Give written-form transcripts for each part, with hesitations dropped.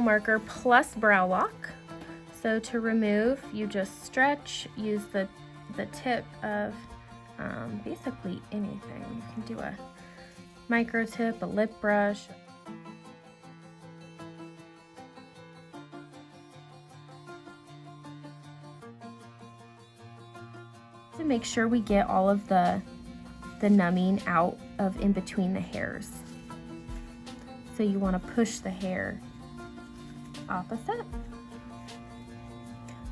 marker plus brow lock. So to remove, you just stretch, use the tip of basically anything. You can do a micro tip, a lip brush. To make sure we get all of the numbing out of in between the hairs. So you want to push the hair opposite.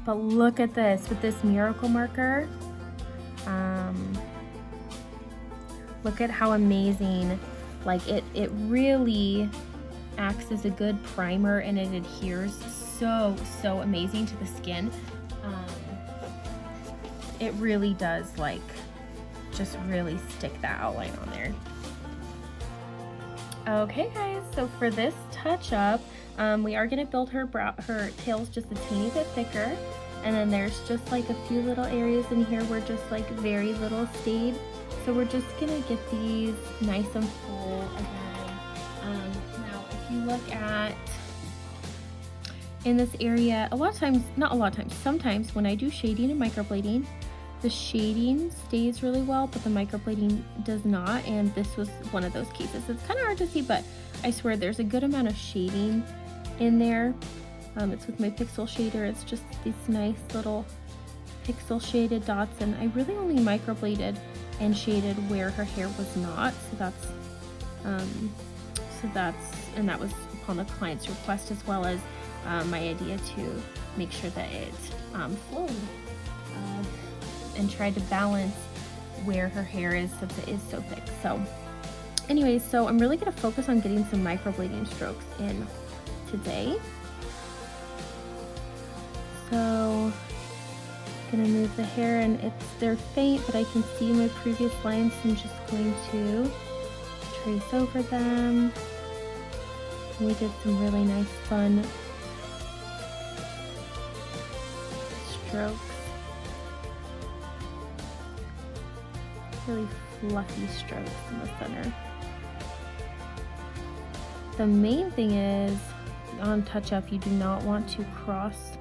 But look at this with this miracle marker. Look at how amazing, like it really acts as a good primer, and it adheres so amazing to the skin. It really does like just really stick that outline on there. Okay guys, so for this touch up, we are gonna build her tails just a teeny bit thicker, and then there's just like a few little areas in here where just like very little stayed. So we're just gonna get these nice and full again. Now if you look at in this area, sometimes when I do shading and microblading, the shading stays really well, but the microblading does not, and this was one of those cases. It's kind of hard to see, but I swear there's a good amount of shading in there. It's with my pixel shader. It's just these nice little pixel shaded dots, and I really only microbladed and shaded where her hair was not. And that was upon the client's request, as well as my idea to make sure that it flowed. And tried to balance where her hair is since it is so thick. So anyways, so I'm really gonna focus on getting some microblading strokes in today. So gonna move the hair, and they're faint, but I can see my previous lines, so I'm just going to trace over them. And we did some really nice fun strokes. Really fluffy strokes in the center. The main thing is on touch up, you do not want to cross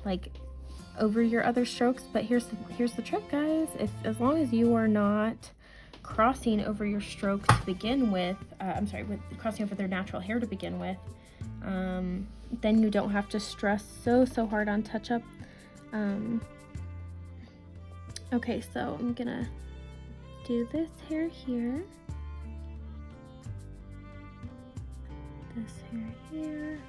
like over your other strokes, but here's the trick, guys. As long as you are not crossing over your strokes to begin with, crossing over their natural hair to begin with, then you don't have to stress so hard on touch up. Okay, so I'm gonna do this hair here, this hair here,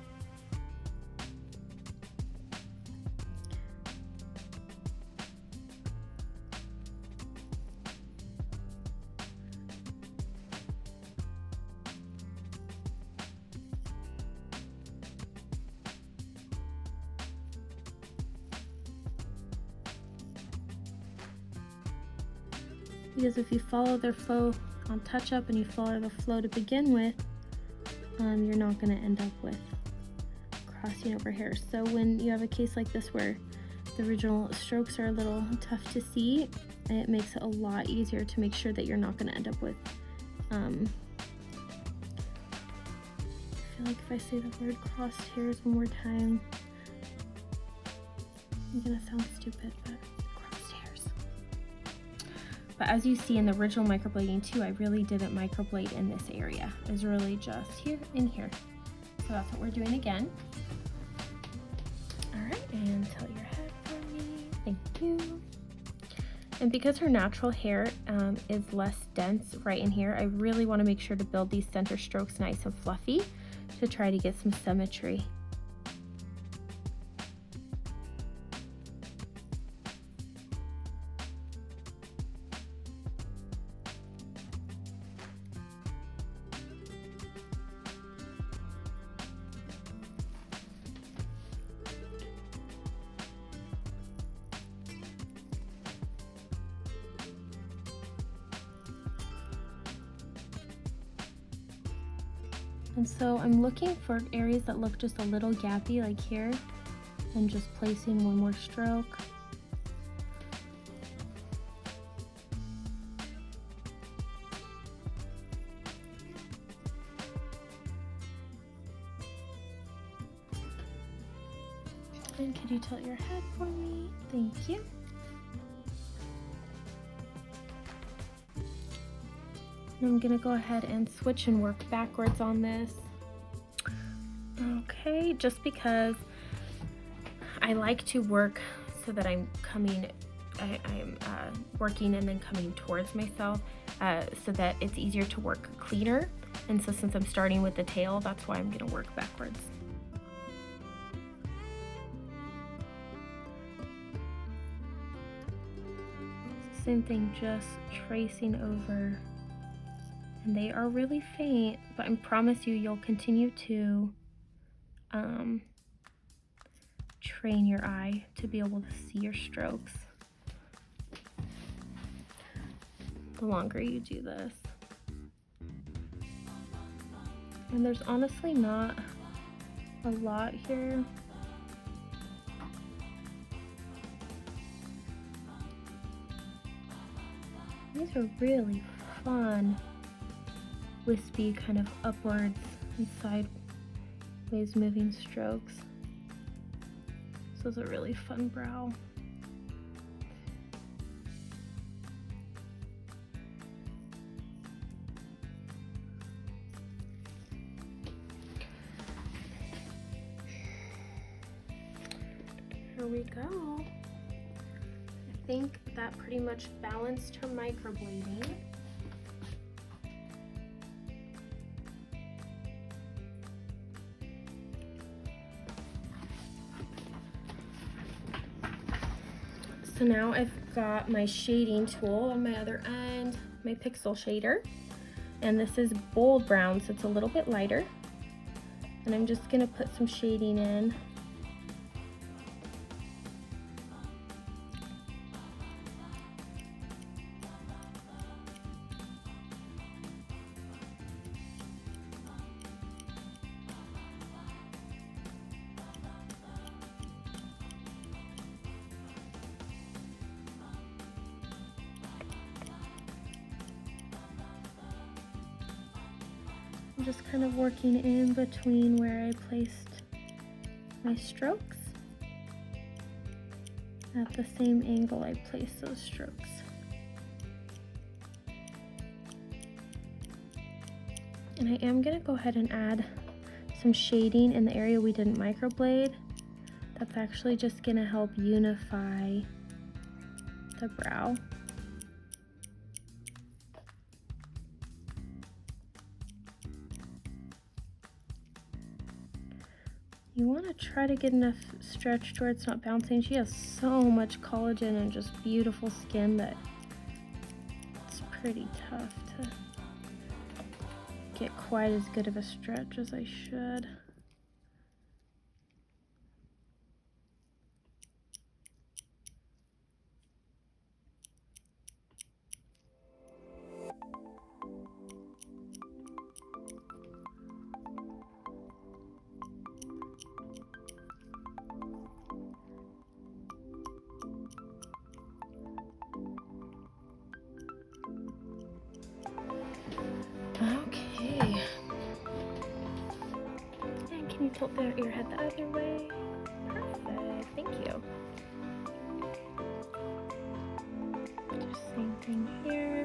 because if you follow their flow on touch up and you follow the flow to begin with, you're not going to end up with crossing over hair. So when you have a case like this where the original strokes are a little tough to see, it makes it a lot easier to make sure that you're not going to end up with I feel like if I say the word crossed hairs one more time, I'm gonna sound stupid, but crossed hairs. But as you see in the original microblading too, I really didn't microblade in this area. It was really just here and here. So that's what we're doing again. All right, and tilt your head for me. Thank you. And because her natural hair is less dense right in here, I really want to make sure to build these center strokes nice and fluffy to try to get some symmetry. And so I'm looking for areas that look just a little gappy, like here, and just placing one more stroke. Could you tilt your head for me? Thank you. And I'm gonna go ahead and switch and work backwards on this. Okay, just because I like to work so that I'm working and then coming towards myself so that it's easier to work cleaner. And so since I'm starting with the tail, that's why I'm gonna work backwards. Same thing, just tracing over. And they are really faint, but I promise you, you'll continue to train your eye to be able to see your strokes the longer you do this. And there's honestly not a lot here. These are really fun, wispy, kind of upwards and sideways moving strokes. This is a really fun brow. Here we go. I think that pretty much balanced her microblading. So now I've got my shading tool on my other end, my pixel shader, and this is bold brown, so it's a little bit lighter. And I'm just gonna put some shading in. I'm just kind of working in between where I placed my strokes at the same angle I placed those strokes. And I am going to go ahead and add some shading in the area we didn't microblade. That's actually just going to help unify the brow. You want to try to get enough stretch to where it's not bouncing. She has so much collagen and just beautiful skin that it's pretty tough to get quite as good of a stretch as I should. Okay. And can you tilt your head the other way? Perfect. Thank you. Just same thing here.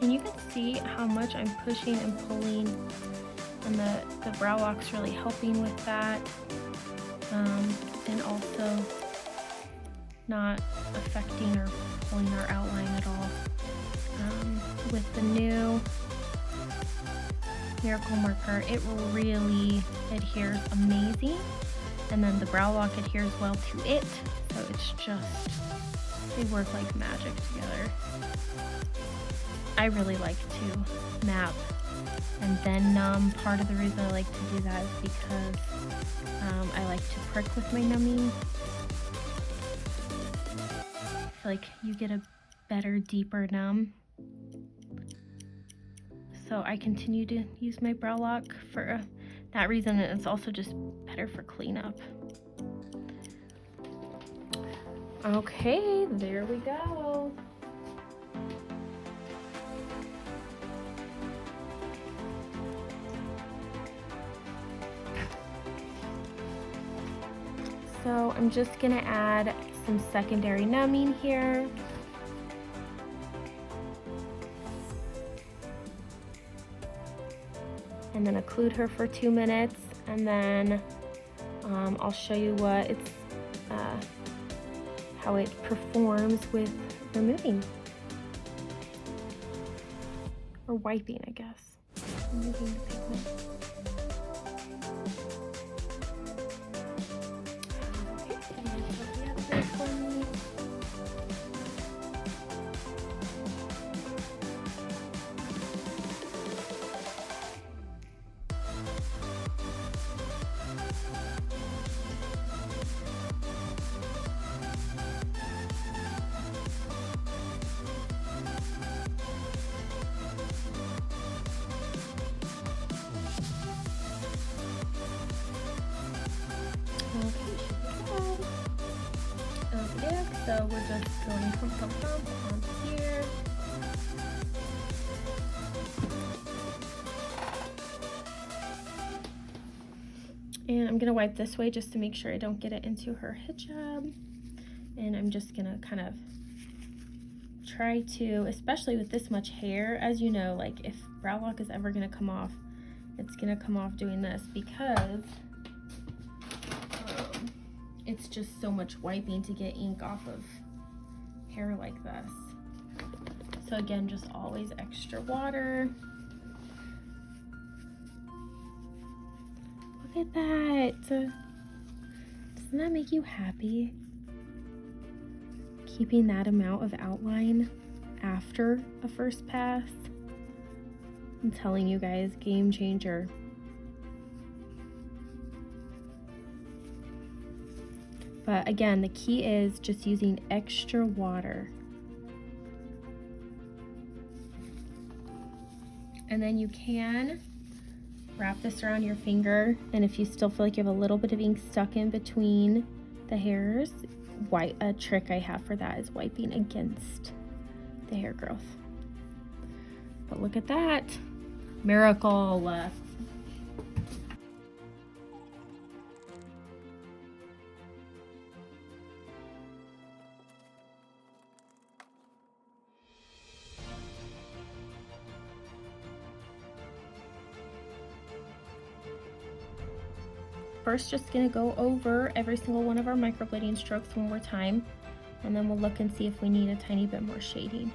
And you can see how much I'm pushing and pulling, and the brow lock's really helping with that, and also not affecting or pulling our outline at all. With the new Miracle Marker, it really adheres amazing, and then the brow lock adheres well to it, so it's just, they work like magic together. I really like to map and then numb. Part of the reason I like to do that is because I like to prick with my numbing feel like you get a better, deeper numb. So I continue to use my brow lock for that reason. It's also just better for cleanup. Okay, there we go. So I'm just gonna add some secondary numbing here. And then occlude her for 2 minutes, and then I'll show you what it's how it performs with removing or wiping, I guess, removing the pigment. Okay, and then put the other for me. So we're just going on here. And I'm gonna wipe this way just to make sure I don't get it into her hijab. And I'm just gonna kind of try to, especially with this much hair, as you know, like if brow lock is ever gonna come off, it's gonna come off doing this because it's just so much wiping to get ink off of hair like this. So again, just always extra water. Look at that. Doesn't that make you happy? Keeping that amount of outline after a first pass. I'm telling you guys, game changer. But again, the key is just using extra water. And then you can wrap this around your finger, and if you still feel like you have a little bit of ink stuck in between the hairs, a trick I have for that is wiping against the hair growth. But look at that. Miracle. First, just gonna go over every single one of our microblading strokes one more time, and then we'll look and see if we need a tiny bit more shading.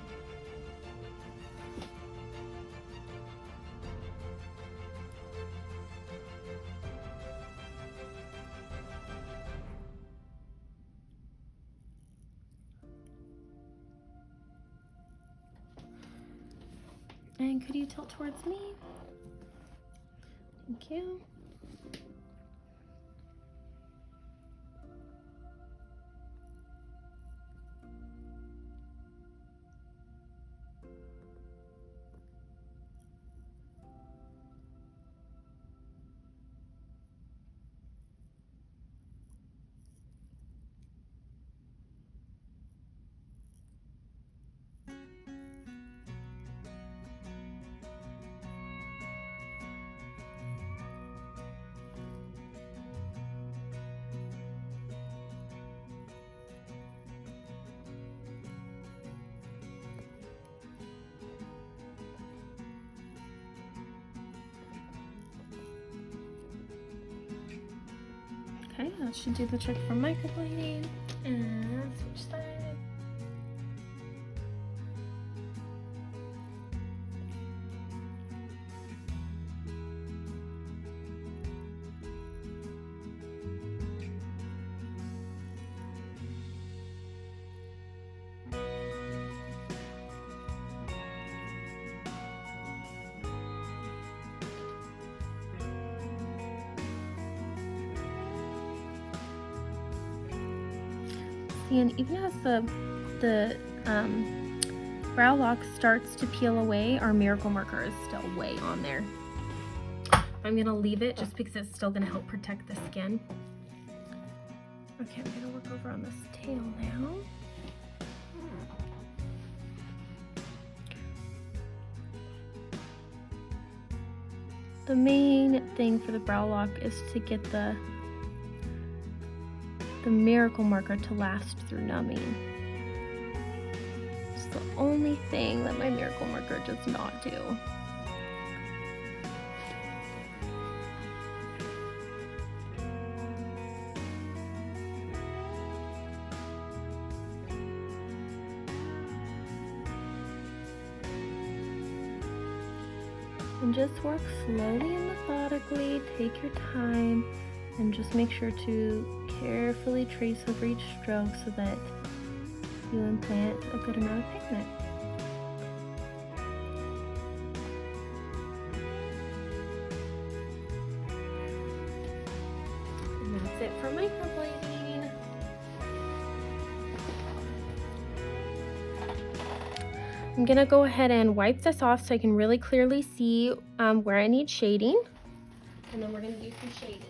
And could you tilt towards me? Thank you. Okay, that should do the trick for microblading. And switch sides. And even as the the brow lock starts to peel away, our miracle marker is still way on there. I'm gonna leave it just because it's still gonna help protect the skin. Okay, I'm gonna work over on this tail now. The main thing for the brow lock is to get the miracle marker to last through numbing. It's the only thing that my miracle marker does not do. And just work slowly and methodically, take your time, and just make sure to carefully trace over each stroke so that you implant a good amount of pigment. And that's it for microblading. I'm gonna go ahead and wipe this off so I can really clearly see where I need shading. And then we're gonna do some shading.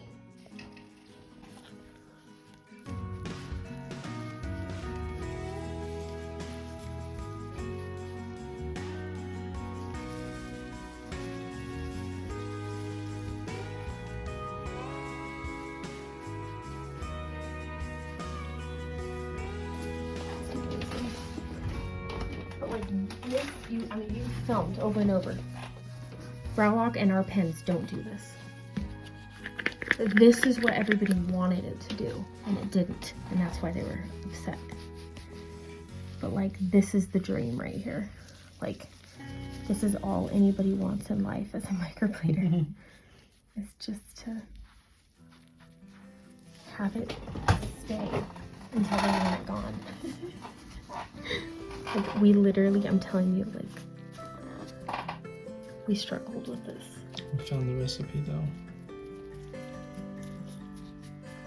This, you filmed over and over. Brow lock and our pens don't do this. This is what everybody wanted it to do, and it didn't, and that's why they were upset. But like, this is the dream right here. Like, this is all anybody wants in life as a microblader. It's just to have it stay until they want it gone. Like, we literally, I'm telling you, like, we struggled with this. We found the recipe though.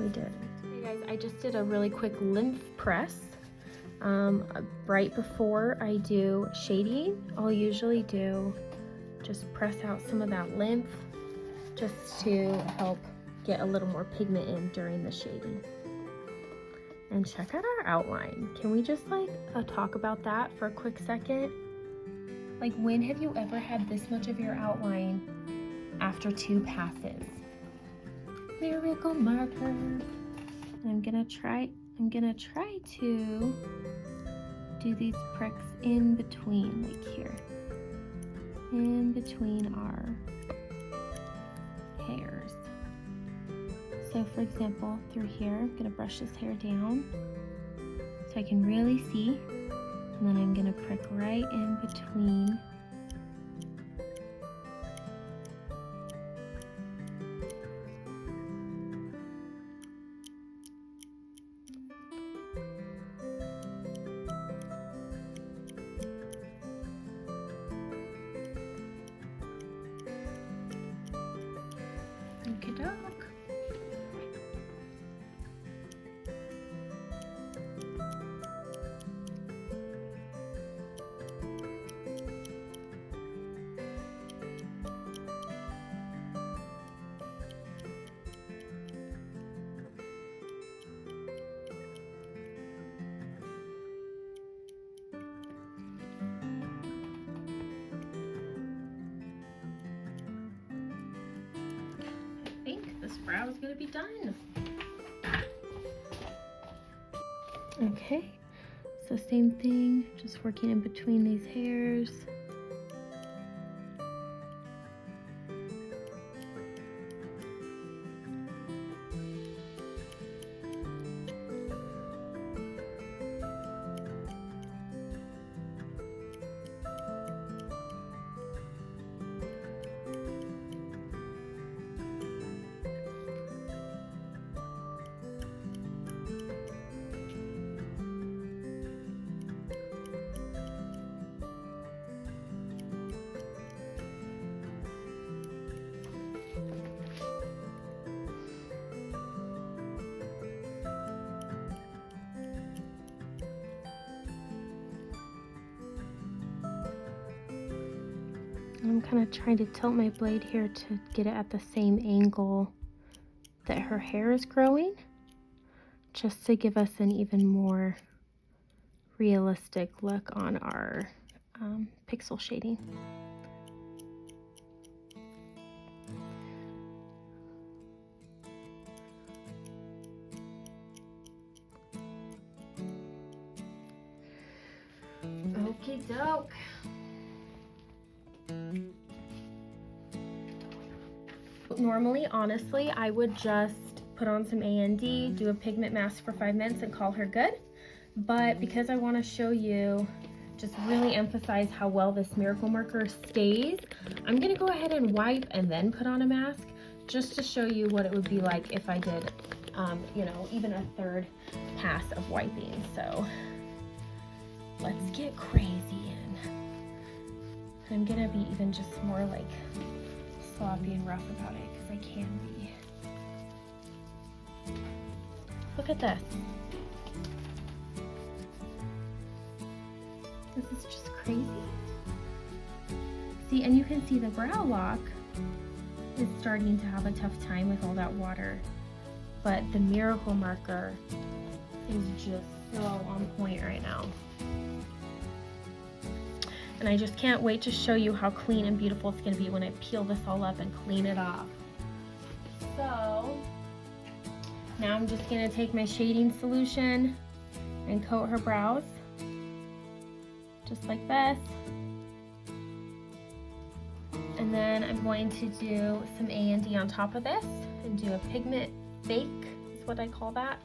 We did. Hey guys, I just did a really quick lymph press. Right before I do shading, I'll usually do just press out some of that lymph just to help get a little more pigment in during the shading. And check out our outline. Can we just like talk about that for a quick second? Like, when have you ever had this much of your outline after 2 passes? Miracle marker. I'm gonna try to do these pricks in between, like here. In between our hairs. So for example, through here, I'm gonna brush this hair down so I can really see, and then I'm gonna prick right in between. Okey-doke. I think this brow is going to be done. Okay, so same thing, just working in between these hairs. I'm kind of trying to tilt my blade here to get it at the same angle that her hair is growing, just to give us an even more realistic look on our pixel shading. Okie doke. Normally, honestly, I would just put on some A&D, do a pigment mask for 5 minutes and call her good. But because I want to show you, just really emphasize how well this miracle marker stays, I'm going to go ahead and wipe and then put on a mask, just to show you what it would be like if I did, you know, even a third pass of wiping. So let's get crazy in. I'm gonna be even just more like sloppy and rough about it because I can be. Look at this. This is just crazy. See, and you can see the brow lock is starting to have a tough time with all that water, but the miracle marker is just so on point right now. And I just can't wait to show you how clean and beautiful it's going to be when I peel this all up and clean it off. So now I'm just going to take my shading solution and coat her brows just like this. And then I'm going to do some A&D on top of this and do a pigment bake, is what I call that.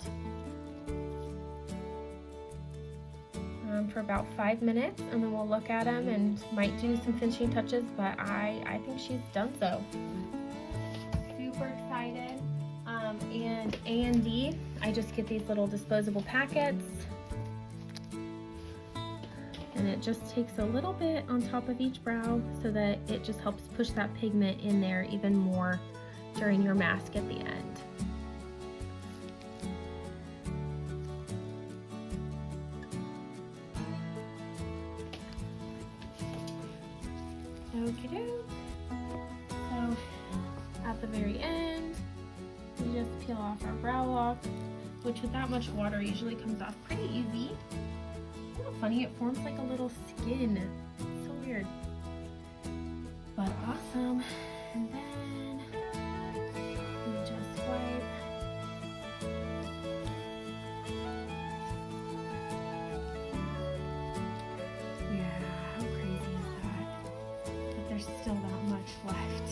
For about 5 minutes, and then we'll look at them and might do some finishing touches, but I think she's done so. Super excited. And A&D, I just get these little disposable packets, and it just takes a little bit on top of each brow so that it just helps push that pigment in there even more during your mask at the end. Okie doke. So at the very end, we just peel off our brow lock, which with that much water usually comes off pretty easy. It's a little funny, it forms like a little skin. It's so weird, but awesome. And then we just wipe. Still that much left.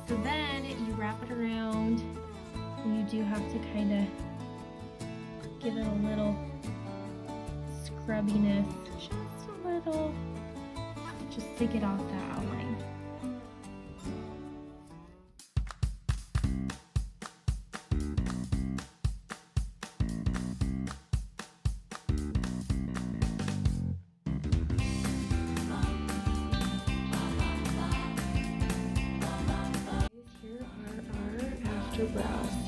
So then you wrap it around, and you do have to kind of give it a little scrubbiness, just a little, just to get off that outline. Brows.